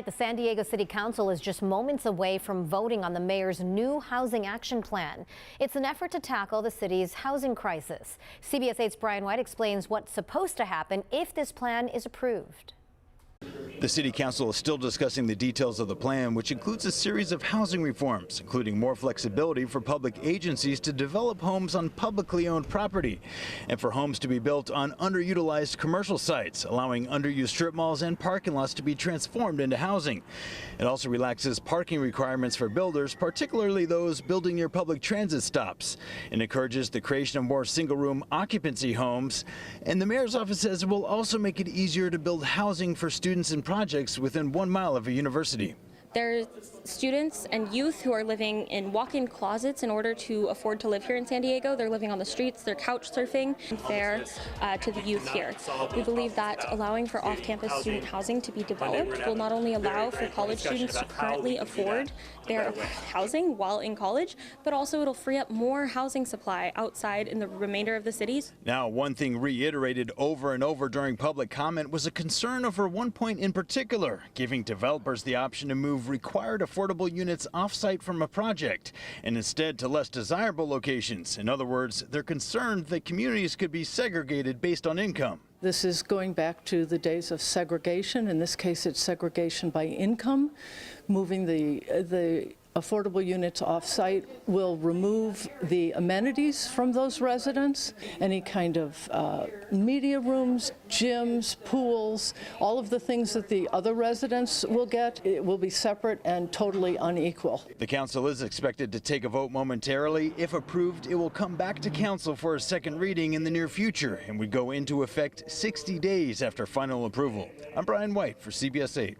The San Diego City Council is just moments away from voting on the mayor's new housing action plan. It's an effort to tackle the city's housing crisis. CBS 8's Brian White explains what's supposed to happen if this plan is approved. The City Council is still discussing the details of the plan, which includes a series of housing reforms, including more flexibility for public agencies to develop homes on publicly owned property, and for homes to be built on underutilized commercial sites, allowing underused strip malls and parking lots to be transformed into housing. It also relaxes parking requirements for builders, particularly those building near public transit stops, and encourages the creation of more single-room occupancy homes. And the mayor's office says it will also make it easier to build housing for students and projects within 1 mile of a university. There are students and youth who are living in walk-in closets in order to afford to live here in San Diego. They're living on the streets, they're couch surfing. Fair to the youth here. We believe that allowing for off-campus student housing to be developed will not only allow for college students to currently afford their housing while in college, but also it'll free up more housing supply outside in the remainder of the cities. Now, one thing reiterated over and over during public comment was a concern over one point in particular, giving developers the option to move required affordable units off-site from a project and instead to less desirable locations. In other words, they're concerned that communities could be segregated based on income. This is going back to the days of segregation. In this case, it's segregation by income. Moving the affordable units off-site will remove the amenities from those residents, any kind of media rooms, gyms, pools, all of the things that the other residents will get. It will be separate and totally unequal. The council is expected to take a vote momentarily. If approved, it will come back to council for a second reading in the near future and would go into effect 60 days after final approval. I'm Brian White for CBS 8.